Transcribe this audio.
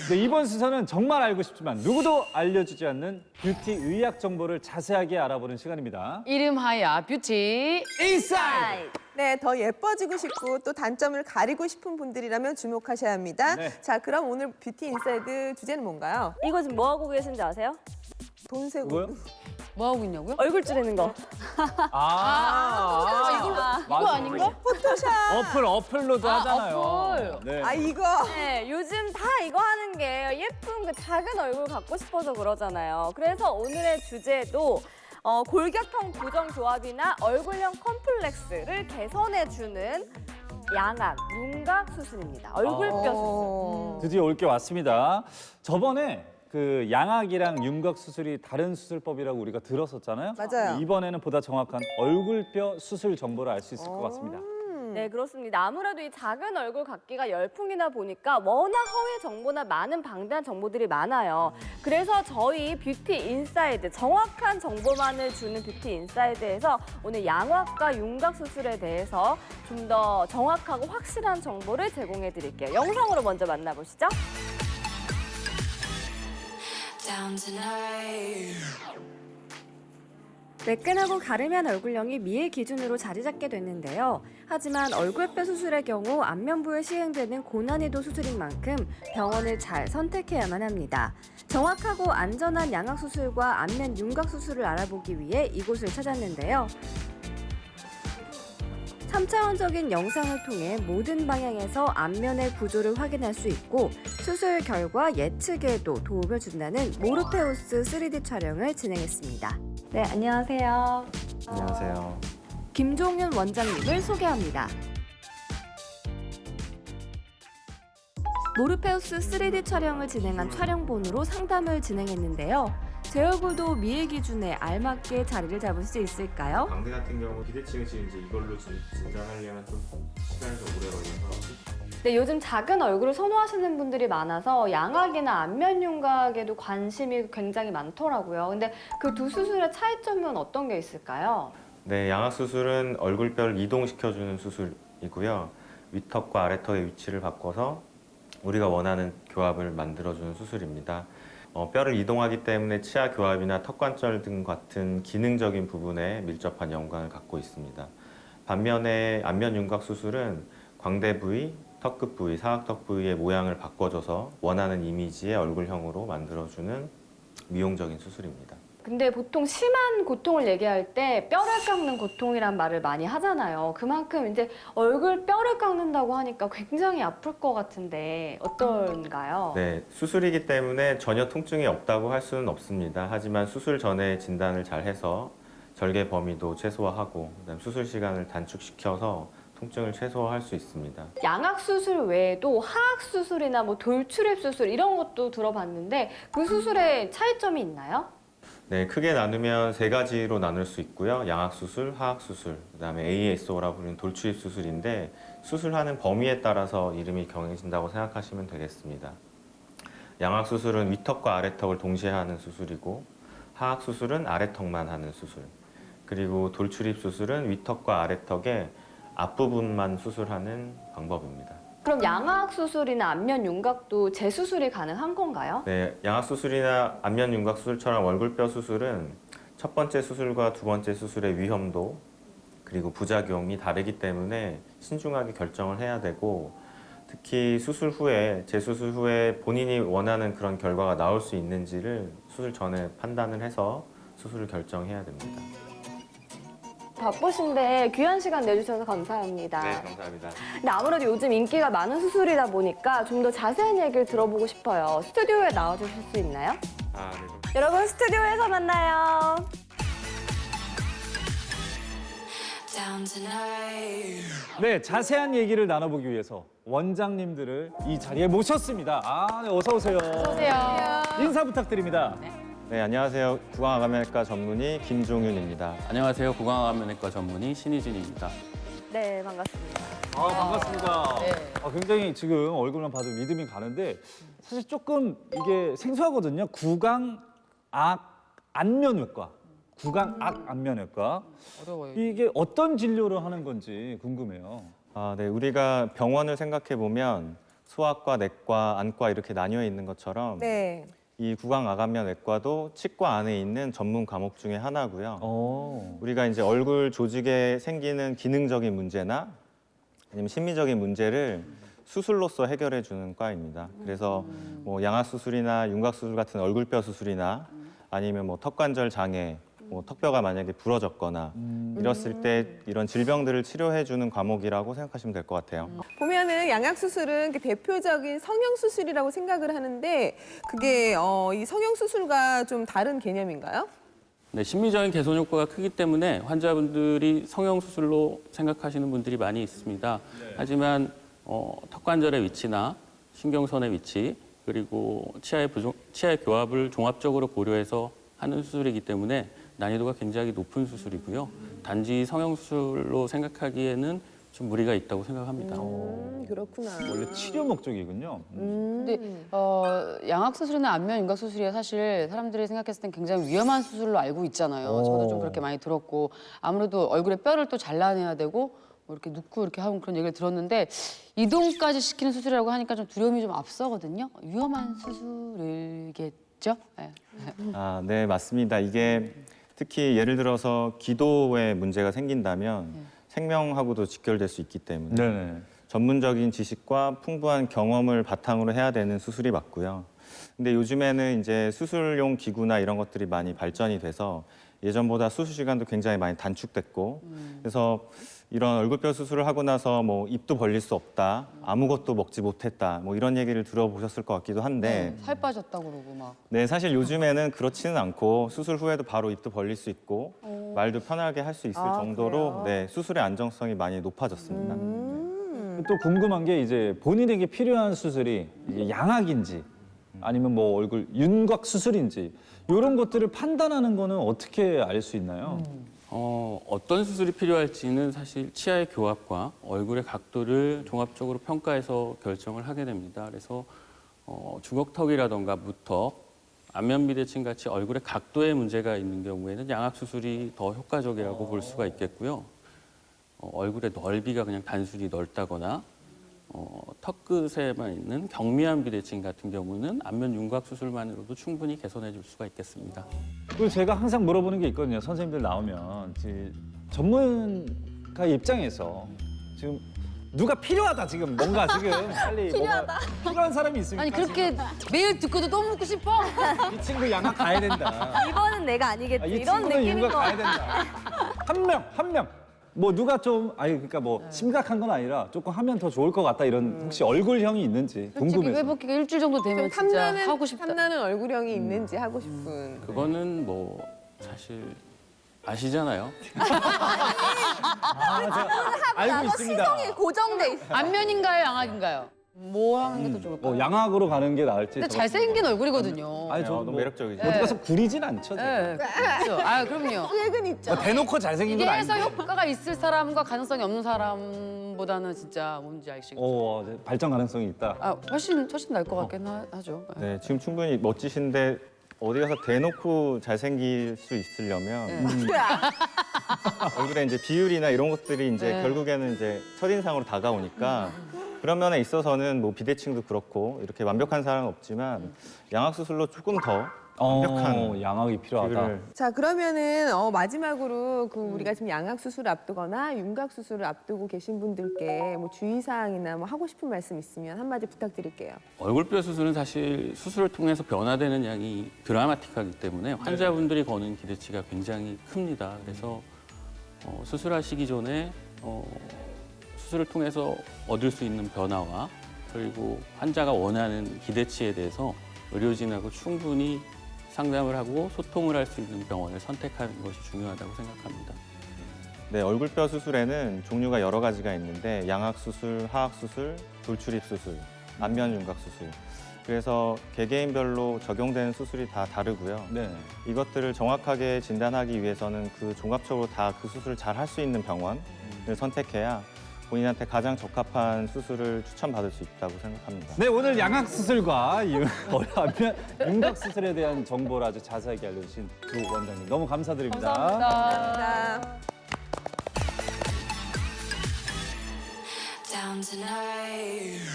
네, 이번 순서는 정말 알고 싶지만 누구도 알려주지 않는 뷰티 의학 정보를 자세하게 알아보는 시간입니다. 이름하여 뷰티 인사이드! 네, 더 예뻐지고 싶고 또 단점을 가리고 싶은 분들이라면 주목하셔야 합니다. 네. 자, 그럼 오늘 뷰티 인사이드 주제는 뭔가요? 이거 지금 뭐 하고 계신지 아세요? 돈 세고. 뭐요? 뭐 하고 있냐고요? 얼굴 줄이는 거. 이거 아닌가? 포토샵. 어플로도 하잖아요. 어플. 네. 아, 이거. 네, 요즘 다 이거 하는 게 예쁜 그 작은 얼굴 갖고 싶어서 그러잖아요. 그래서 오늘의 주제도 골격형 보정 조합이나 얼굴형 컴플렉스를 개선해주는 양악, 윤곽 수술입니다. 얼굴뼈 수술. 드디어 올 게 왔습니다. 저번에 그 양악이랑 윤곽 수술이 다른 수술법이라고 우리가 들었었잖아요. 맞아요. 이번에는 보다 정확한 얼굴뼈 수술 정보를 알 수 있을 것 같습니다. 네, 그렇습니다. 아무래도 이 작은 얼굴 갖기가 열풍이다 보니까 워낙 허위 정보나 많은 방대한 정보들이 많아요. 그래서 저희 뷰티 인사이드, 정확한 정보만을 주는 뷰티 인사이드에서 오늘 양악과 윤곽 수술에 대해서 좀 더 정확하고 확실한 정보를 제공해 드릴게요. 영상으로 먼저 만나보시죠. down tonight. 매끈하고 가르면 얼굴형이 미의 기준으로 자리 잡게 됐는데요. 하지만 얼굴뼈 수술의 경우 안면부에 시행되는 고난이도 수술인 만큼 병원을 잘 선택해야만 합니다. 정확하고 안전한 양악 수술과 안면 윤곽 수술을 알아보기 위해 이곳을 찾았는데요. 3차원적인 영상을 통해 모든 방향에서 안면의 구조를 확인할 수 있고 수술 결과 예측에도 도움을 준다는 모르페우스 3D 촬영을 진행했습니다. 네, 안녕하세요. 안녕하세요. 김종윤 원장님을 소개합니다. 모르페우스 3D 촬영을 진행한 촬영본으로 상담을 진행했는데요. 제 얼굴도 미의 기준에 알맞게 자리를 잡을 수 있을까요? 광대 같은 경우 기대칭을 지금 이제 이걸로 진단하려면 좀 시간이 좀 오래 걸려서 네, 요즘 작은 얼굴을 선호하시는 분들이 많아서 양악이나 안면 윤곽에도 관심이 굉장히 많더라고요. 근데 그 두 수술의 차이점은 어떤 게 있을까요? 네, 양악 수술은 얼굴뼈를 이동시켜주는 수술이고요. 윗턱과 아래턱의 위치를 바꿔서 우리가 원하는 교합을 만들어주는 수술입니다. 뼈를 이동하기 때문에 치아 교합이나 턱관절 등 같은 기능적인 부분에 밀접한 연관을 갖고 있습니다. 반면에 안면 윤곽 수술은 광대 부위, 턱끝 부위, 사각턱 부위의 모양을 바꿔줘서 원하는 이미지의 얼굴형으로 만들어주는 미용적인 수술입니다. 근데 보통 심한 고통을 얘기할 때 뼈를 깎는 고통이란 말을 많이 하잖아요. 그만큼 이제 얼굴 뼈를 깎는다고 하니까 굉장히 아플 것 같은데 어떤가요? 네, 수술이기 때문에 전혀 통증이 없다고 할 수는 없습니다. 하지만 수술 전에 진단을 잘 해서 절개 범위도 최소화하고 그다음 수술 시간을 단축시켜서 통증을 최소화할 수 있습니다. 양악 수술 외에도 하악 수술이나 뭐 돌출입 수술 이런 것도 들어봤는데 그 수술에 차이점이 있나요? 네, 크게 나누면 세 가지로 나눌 수 있고요. 양악 수술, 하악 수술, 그다음에 ASO라고 부르는 돌출입 수술인데 수술하는 범위에 따라서 이름이 정해진다고 생각하시면 되겠습니다. 양악 수술은 윗턱과 아래턱을 동시에 하는 수술이고 하악 수술은 아래턱만 하는 수술. 그리고 돌출입 수술은 윗턱과 아래턱의 앞부분만 수술하는 방법입니다. 그럼 양악 수술이나 안면 윤곽도 재수술이 가능한 건가요? 네, 양악 수술이나 안면 윤곽 수술처럼 얼굴뼈 수술은 첫 번째 수술과 두 번째 수술의 위험도 그리고 부작용이 다르기 때문에 신중하게 결정을 해야 되고 특히 수술 후에 재수술 후에 본인이 원하는 그런 결과가 나올 수 있는지를 수술 전에 판단을 해서 수술을 결정해야 됩니다. 바쁘신데 귀한 시간 내주셔서 감사합니다. 네, 감사합니다. 근데 아무래도 요즘 인기가 많은 수술이다 보니까 좀 더 자세한 얘기를 들어보고 싶어요. 스튜디오에 나와주실 수 있나요? 아, 네. 여러분 스튜디오에서 만나요. Down tonight. 네, 자세한 얘기를 나눠보기 위해서 원장님들을 이 자리에 모셨습니다. 네, 어서 오세요. 안녕하세요. 인사 부탁드립니다. 네, 안녕하세요. 구강암외과 전문의 김종윤입니다. 안녕하세요. 구강암면외과 전문의 신희진입니다. 네, 반갑습니다. 반갑습니다. 네. 굉장히 지금 얼굴만 봐도 믿음이 가는데 사실 조금 이게 생소하거든요. 안면외과. 안면외과. 어려워요. 이게 어떤 진료를 하는 건지 궁금해요. 네, 우리가 병원을 생각해 보면 소아과, 내과, 안과 이렇게 나뉘어 있는 것처럼 네. 이 구강암면 외과도 치과 안에 있는 전문 과목 중에 하나고요. 우리가 이제 얼굴 조직에 생기는 기능적인 문제나 아니면 심미적인 문제를 수술로서 해결해 주는 과입니다. 그래서 뭐 양악 수술이나 윤곽 수술 같은 얼굴뼈 수술이나 아니면 뭐 턱관절 장애, 뭐 턱뼈가 만약에 부러졌거나 이랬을 때 이런 질병들을 치료해 주는 과목이라고 생각하시면 될 것 같아요. 보면은 양악 수술은 그 대표적인 성형 수술이라고 생각을 하는데 그게 이 성형 수술과 좀 다른 개념인가요? 네, 심미적인 개선 효과가 크기 때문에 환자분들이 성형 수술로 생각하시는 분들이 많이 있습니다. 하지만 턱관절의 위치나 신경선의 위치 그리고 치아의 교합을 종합적으로 고려해서 하는 수술이기 때문에 난이도가 굉장히 높은 수술이고요. 단지 성형 수술로 생각하기에는 좀 무리가 있다고 생각합니다. 그렇구나. 원래 치료 목적이군요. 근데 양악 수술이나 안면 윤곽 수술이 사실 사람들이 생각했을 땐 굉장히 위험한 수술로 알고 있잖아요. 저도 좀 그렇게 많이 들었고 아무래도 얼굴에 뼈를 또 잘라내야 되고 뭐 이렇게 눕고 이렇게 하는 그런 얘기를 들었는데 이동까지 시키는 수술이라고 하니까 좀 두려움이 좀 앞서거든요. 위험한 수술이겠죠? 네. 아, 네, 맞습니다. 이게 특히 예를 들어서 기도에 문제가 생긴다면 생명하고도 직결될 수 있기 때문에 네네. 전문적인 지식과 풍부한 경험을 바탕으로 해야 되는 수술이 맞고요. 근데 요즘에는 이제 수술용 기구나 이런 것들이 많이 발전이 돼서 예전보다 수술 시간도 굉장히 많이 단축됐고 그래서 이런 얼굴뼈 수술을 하고 나서 뭐 입도 벌릴 수 없다, 아무것도 먹지 못했다, 뭐 이런 얘기를 들어보셨을 것 같기도 한데 살 빠졌다고 그러고 막. 네, 사실 요즘에는 그렇지는 않고 수술 후에도 바로 입도 벌릴 수 있고 말도 편하게 할 수 있을 아, 정도로 그래요? 네, 수술의 안정성이 많이 높아졌습니다. 또 궁금한 게 이제 본인에게 필요한 수술이 이게 양악인지 아니면 뭐 얼굴 윤곽 수술인지 이런 것들을 판단하는 거는 어떻게 알 수 있나요? 어떤 수술이 필요할지는 사실 치아의 교합과 얼굴의 각도를 종합적으로 평가해서 결정을 하게 됩니다. 그래서 주걱턱이라던가 무턱, 안면 비대칭 같이 얼굴의 각도에 문제가 있는 경우에는 양악 수술이 더 효과적이라고 볼 수가 있겠고요. 얼굴의 넓이가 그냥 단순히 넓다거나 턱 끝에만 있는 경미한 비대칭 같은 경우는 안면 윤곽 수술만으로도 충분히 개선해 줄 수가 있겠습니다. 그리고 제가 항상 물어보는 게 있거든요. 선생님들 나오면 전문가 입장에서 지금 누가 필요하다 지금 뭔가 지금 빨리 필요하다. 필요한 사람이 있습니까? 아니 그렇게 매일 듣고도 또 묻고 싶어? 지금 이 친구 양악 가야 된다. 이번은 내가 아니겠지. 아, 이 이런 친구는 느낌인 윤곽 거 가야 된다. 한 명. 뭐 누가 좀 그러니까 뭐 심각한 건 아니라 조금 하면 더 좋을 것 같다 이런 혹시 얼굴형이 있는지 솔직히 궁금해서. 회복기가 일주일 정도 되면 좀 진짜 탐나는 하고 싶다. 탐나는 얼굴형이 있는지 하고 싶은. 그거는 뭐 사실 아시잖아요. 알고 있습니다. 시선이 고정돼 있어. 안면인가요, 양악인가요? 뭐 하는 게 더 좋을까요? 뭐 양악으로 가는 게 나을지. 근데 잘생긴 얼굴이거든요. 아니 저 너무 매력적이죠. 어디 가서 구리진 않죠. 제가. 네, 그렇죠. 아, 그럼요. 계획은 있죠. 뭐 대놓고 잘생긴 이게 건 해서 아닌데. 효과가 있을 사람과 가능성이 없는 사람보다는 진짜 뭔지 아시겠죠? 발전 가능성이 있다. 아, 훨씬 나을 것 같긴 하죠. 네, 지금 충분히 멋지신데 어디 가서 대놓고 잘생길 수 있으려면 얼굴에 이제 비율이나 이런 것들이 이제 네. 결국에는 이제 첫인상으로 다가오니까 그런 면에 있어서는 뭐 비대칭도 그렇고 이렇게 완벽한 사람은 없지만 양악 수술로 조금 더 완벽한 양악이 필요하다. 비율을 자 그러면은 마지막으로 그 우리가 지금 양악 수술 앞두거나 윤곽 수술을 앞두고 계신 분들께 뭐 주의사항이나 뭐 하고 싶은 말씀 있으면 한마디 부탁드릴게요. 얼굴뼈 수술은 사실 수술을 통해서 변화되는 양이 드라마틱하기 때문에 환자분들이 거는 기대치가 굉장히 큽니다. 그래서 수술하시기 전에 수술을 통해서 얻을 수 있는 변화와 그리고 환자가 원하는 기대치에 대해서 의료진하고 충분히 상담을 하고 소통을 할 수 있는 병원을 선택하는 것이 중요하다고 생각합니다. 네, 얼굴뼈 수술에는 종류가 여러 가지가 있는데 양악 수술, 하악 수술, 돌출입 수술, 안면 윤곽 수술. 그래서 개개인별로 적용되는 수술이 다 다르고요. 네. 이것들을 정확하게 진단하기 위해서는 그 종합적으로 다 그 수술을 잘 할 수 있는 병원을 선택해야 본인한테 가장 적합한 수술을 추천받을 수 있다고 생각합니다. 네, 오늘 양악 수술과 안면 윤곽 수술에 대한 정보를 아주 자세하게 알려주신 두 원장님 너무 감사드립니다. 감사합니다. Down tonight.